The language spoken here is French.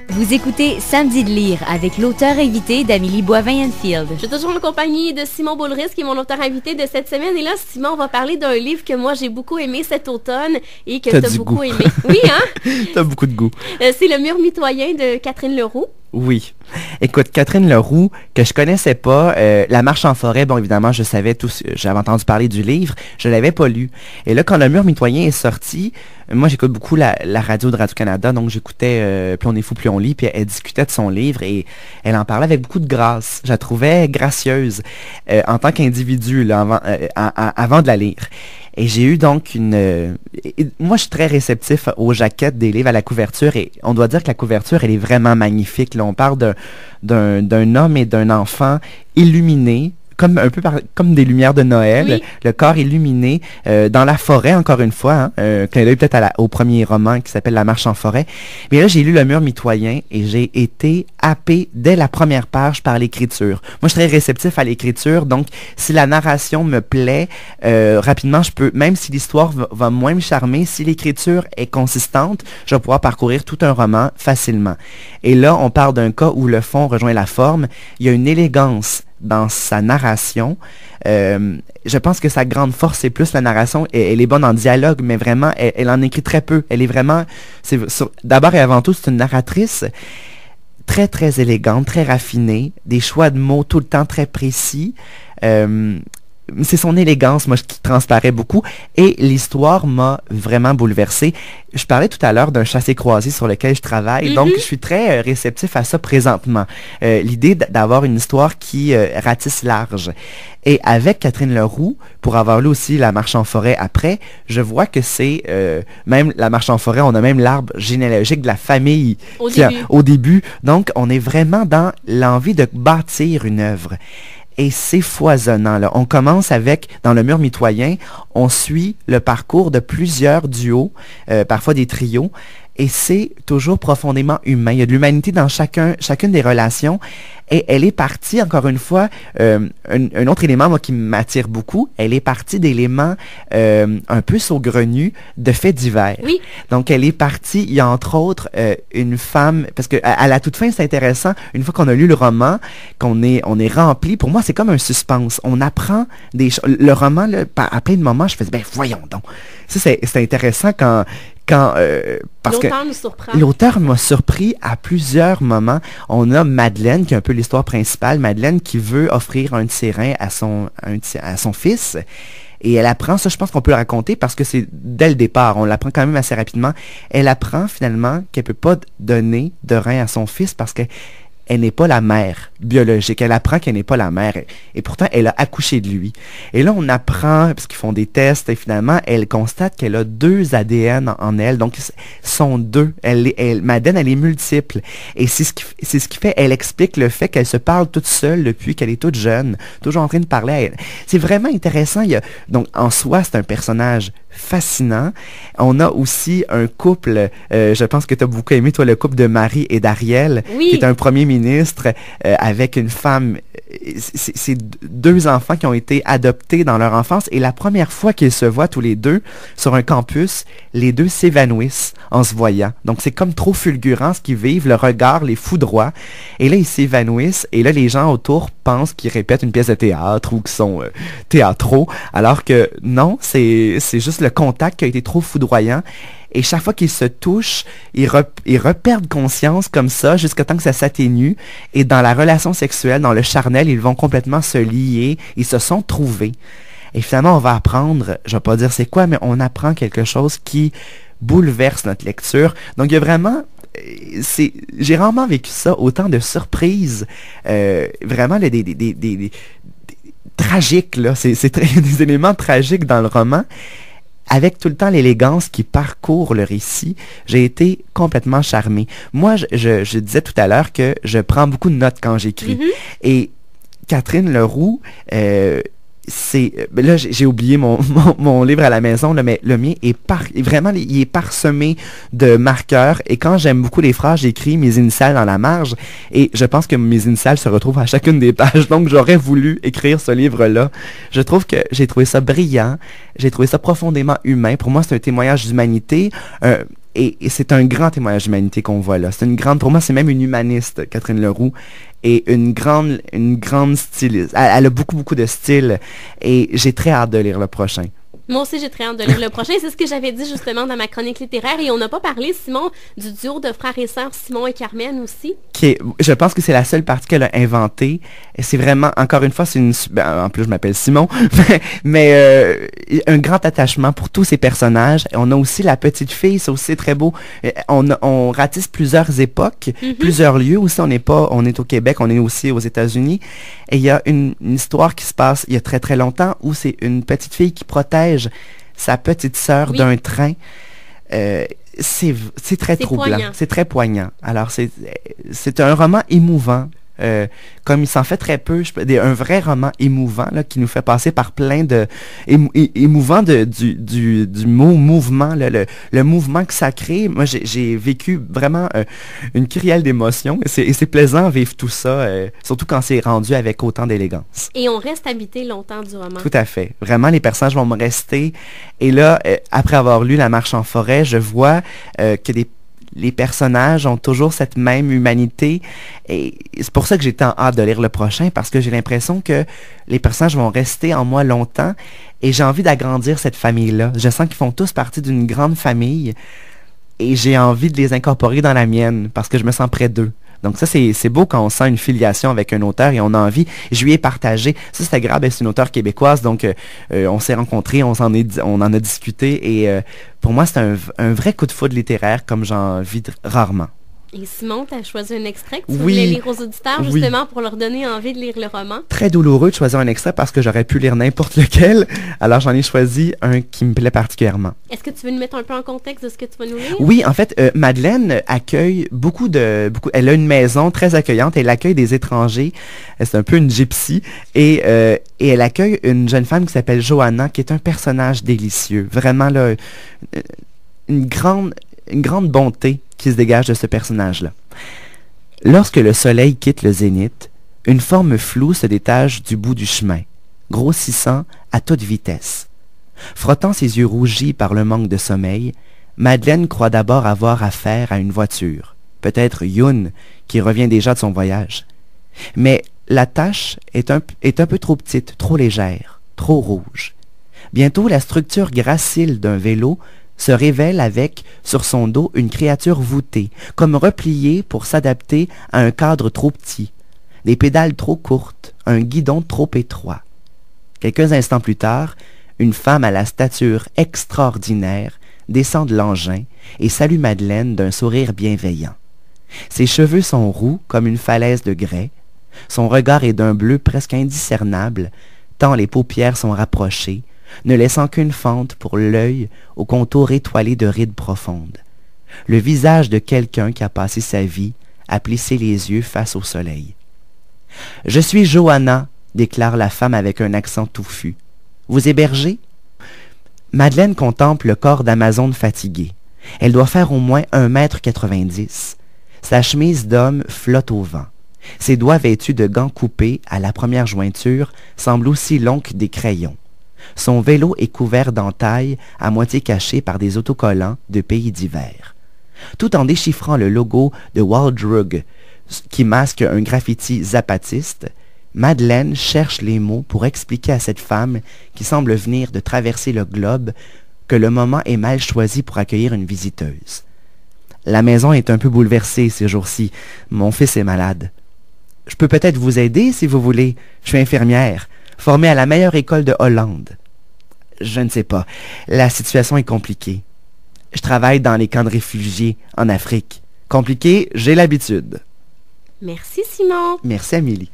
Vous écoutez Samedi de lire avec l'auteur invité d'Amélie Boivin-Enfield. Je suis toujours en compagnie de Simon Boulris, qui est mon auteur invité de cette semaine. Et là, Simon, on va parler d'un livre que moi, j'ai beaucoup aimé cet automne et que t'as beaucoup aimé. Oui, hein? T'as beaucoup de goût. C'est Le Mur mitoyen de Catherine Leroux. Oui. Écoute, Catherine Leroux, que je connaissais pas, La marche en forêt, bon, évidemment, je savais tout, j'avais entendu parler du livre, je l'avais pas lu. Et là, quand Le Mur mitoyen est sorti, moi, j'écoute beaucoup la radio de Radio-Canada, donc j'écoutais Plus on est fou, plus on lit, puis elle discutait de son livre et elle en parlait avec beaucoup de grâce. Je la trouvais gracieuse en tant qu'individu, là, avant de la lire. Et j'ai eu donc moi, je suis très réceptif aux jaquettes des livres, à la couverture, et on doit dire que la couverture, elle est vraiment magnifique. Là, on parle d'un homme et d'un enfant illuminés, comme un peu comme des lumières de Noël, oui. Le corps illuminé dans la forêt, encore une fois, hein, clin d'œil peut-être au premier roman qui s'appelle La marche en forêt. Mais là, j'ai lu Le Mur mitoyen et j'ai été happé dès la première page par l'écriture. Moi, je suis très réceptif à l'écriture, donc si la narration me plaît, rapidement, je peux, même si l'histoire va moins me charmer, si l'écriture est consistante, je vais pouvoir parcourir tout un roman facilement. Et là, on parle d'un cas où le fond rejoint la forme. Il y a une élégance dans sa narration. Je pense que sa grande force, c'est plus la narration. Elle est bonne en dialogue, mais vraiment, elle en écrit très peu. Elle est vraiment... D'abord et avant tout, c'est une narratrice très, très élégante, très raffinée, des choix de mots tout le temps très précis. C'est son élégance, moi, qui transparaît beaucoup. Et l'histoire m'a vraiment bouleversé. Je parlais tout à l'heure d'un chassé-croisé sur lequel je travaille. Donc, je suis très réceptif à ça présentement. L'idée d'avoir une histoire qui ratisse large. Et avec Catherine Leroux, pour avoir lu aussi La marche en forêt après, je vois que c'est... même La marche en forêt, on a même l'arbre généalogique de la famille au début. Donc, on est vraiment dans l'envie de bâtir une œuvre. Et c'est foisonnant, là. On commence avec, dans Le Mur mitoyen, on suit le parcours de plusieurs duos, parfois des trios, et c'est toujours profondément humain. Il y a de l'humanité dans chacune des relations, et elle est partie, encore une fois, un autre élément, moi, qui m'attire beaucoup, elle est partie d'éléments un peu saugrenus de faits divers. Oui. Donc, elle est partie, il y a entre autres une femme, parce que à la toute fin, c'est intéressant, une fois qu'on a lu le roman, on est rempli, pour moi, c'est comme un suspense. On apprend des choses. Le roman, là, à plein de moments, je faisais, ben voyons donc. Ça, c'est intéressant parce que l'auteur nous surprend. L'auteur m'a surpris à plusieurs moments. On a Madeleine, qui est un peu l'histoire principale. Madeleine qui veut offrir un de ses reins à son fils. Et elle apprend, ça je pense qu'on peut le raconter parce que c'est dès le départ, on l'apprend quand même assez rapidement. Elle apprend finalement qu'elle peut pas donner de rein à son fils parce que elle n'est pas la mère biologique. Elle apprend qu'elle n'est pas la mère. Et pourtant, elle a accouché de lui. Et là, on apprend, parce qu'ils font des tests, et finalement, elle constate qu'elle a 2 ADN en elle. Donc, sont 2. Madeleine, elle est multiple. Et c'est ce qui fait, elle explique le fait qu'elle se parle toute seule depuis qu'elle est toute jeune, toujours en train de parler à elle. C'est vraiment intéressant. Donc, en soi, c'est un personnage fascinant. On a aussi un couple, je pense que tu as beaucoup aimé, toi, le couple de Marie et d'Ariel, oui. Qui est un premier ministre avec une femme. C'est 2 enfants qui ont été adoptés dans leur enfance et la première fois qu'ils se voient tous les deux sur un campus, les 2 s'évanouissent en se voyant. Donc c'est comme trop fulgurant ce qu'ils vivent, le regard les foudroie et là ils s'évanouissent et là les gens autour pensent qu'ils répètent une pièce de théâtre ou qu'ils sont théâtraux alors que non, c'est juste le contact qui a été trop foudroyant. Et chaque fois qu'ils se touchent, ils reperdent conscience comme ça jusqu'à temps que ça s'atténue. Et dans la relation sexuelle, dans le charnel, ils vont complètement se lier. Ils se sont trouvés. Et finalement, on va apprendre, je vais pas dire c'est quoi, mais on apprend quelque chose qui bouleverse notre lecture. Donc, il y a vraiment... j'ai rarement vécu ça, autant de surprises, vraiment des tragiques, là. C'est des éléments tragiques dans le roman. Avec tout le temps l'élégance qui parcourt le récit, j'ai été complètement charmé. Moi, je disais tout à l'heure que je prends beaucoup de notes quand j'écris. Et Catherine Leroux, là j'ai oublié mon livre à la maison là, mais le mien est vraiment il est parsemé de marqueurs et quand j'aime beaucoup les phrases j'écris mes initiales dans la marge et je pense que mes initiales se retrouvent à chacune des pages donc j'aurais voulu écrire ce livre là. Je trouve que j'ai trouvé ça brillant, j'ai trouvé ça profondément humain. Pour moi c'est un témoignage d'humanité, Et c'est un grand témoignage d'humanité qu'on voit là. Pour moi, c'est même une humaniste, Catherine Leroux, et une grande styliste. Elle a beaucoup de style, et j'ai très hâte de lire le prochain. Moi aussi, j'ai très hâte de lire le prochain. C'est ce que j'avais dit justement dans ma chronique littéraire. Et on n'a pas parlé, Simon, du duo de frères et sœurs Simon et Carmen aussi. Je pense que c'est la seule partie qu'elle a inventée. C'est vraiment, encore une fois, en plus, je m'appelle Simon, mais un grand attachement pour tous ces personnages. On a aussi la petite fille, ça aussi c'est très beau. On ratisse plusieurs époques, plusieurs lieux aussi. On est au Québec, on est aussi aux États-Unis. Et il y a une histoire qui se passe il y a très très longtemps où c'est une petite fille qui protège sa petite sœur d'un train. C'est très troublant. C'est très poignant. Alors, c'est un roman émouvant. Comme il s'en fait très peu, un vrai roman émouvant là, qui nous fait passer par plein de... émouvant du mot mouvement, le mouvement que ça crée. Moi, j'ai vécu vraiment une kyrielle d'émotions et c'est plaisant de vivre tout ça, surtout quand c'est rendu avec autant d'élégance. Et on reste habité longtemps du roman. Tout à fait. Vraiment, les personnages vont me rester. Et là, après avoir lu La marche en forêt, je vois que les personnages ont toujours cette même humanité et c'est pour ça que j'ai tant hâte de lire le prochain parce que j'ai l'impression que les personnages vont rester en moi longtemps et j'ai envie d'agrandir cette famille-là. Je sens qu'ils font tous partie d'une grande famille et j'ai envie de les incorporer dans la mienne parce que je me sens près d'eux. Donc ça, c'est beau quand on sent une filiation avec un auteur et on a envie. Je lui ai partagé. Ça, c'est agréable. C'est une auteure québécoise, donc on s'est rencontrés, on en a discuté. Et pour moi, c'est un vrai coup de foudre littéraire comme j'en vis rarement. Et Simon, tu as choisi un extrait que tu voulais lire aux auditeurs, justement, pour leur donner envie de lire le roman. Très douloureux de choisir un extrait parce que j'aurais pu lire n'importe lequel. Alors, j'en ai choisi un qui me plaît particulièrement. Est-ce que tu veux nous mettre un peu en contexte de ce que tu vas nous lire? Oui, en fait, Madeleine accueille beaucoup. Elle a une maison très accueillante. Elle accueille des étrangers. C'est un peu une gypsy. Et elle accueille une jeune femme qui s'appelle Johanna, qui est un personnage délicieux. Vraiment, là, une grande bonté qui se dégage de ce personnage-là. Lorsque le soleil quitte le zénith, une forme floue se détache du bout du chemin, grossissant à toute vitesse. Frottant ses yeux rougis par le manque de sommeil, Madeleine croit d'abord avoir affaire à une voiture, peut-être Youn, qui revient déjà de son voyage. Mais la tâche est un peu trop petite, trop légère, trop rouge. Bientôt, la structure gracile d'un vélo se révèle avec, sur son dos, une créature voûtée, comme repliée pour s'adapter à un cadre trop petit, des pédales trop courtes, un guidon trop étroit. Quelques instants plus tard, une femme à la stature extraordinaire descend de l'engin et salue Madeleine d'un sourire bienveillant. Ses cheveux sont roux comme une falaise de grès, son regard est d'un bleu presque indiscernable, tant les paupières sont rapprochées, ne laissant qu'une fente pour l'œil au contour étoilé de rides profondes. Le visage de quelqu'un qui a passé sa vie à plisser les yeux face au soleil. « Je suis Johanna », déclare la femme avec un accent touffu. « Vous hébergez ?» Madeleine contemple le corps d'Amazone fatigué. Elle doit faire au moins 1,90 m. Sa chemise d'homme flotte au vent. Ses doigts vêtus de gants coupés à la première jointure semblent aussi longs que des crayons. Son vélo est couvert d'entailles à moitié cachées par des autocollants de pays divers. Tout en déchiffrant le logo de Waldrug qui masque un graffiti zapatiste, Madeleine cherche les mots pour expliquer à cette femme qui semble venir de traverser le globe que le moment est mal choisi pour accueillir une visiteuse. La maison est un peu bouleversée ces jours-ci. Mon fils est malade. Je peux peut-être vous aider si vous voulez. Je suis infirmière, formée à la meilleure école de Hollande. Je ne sais pas. La situation est compliquée. Je travaille dans les camps de réfugiés en Afrique. Compliqué, j'ai l'habitude. Merci Simon. Merci Amélie.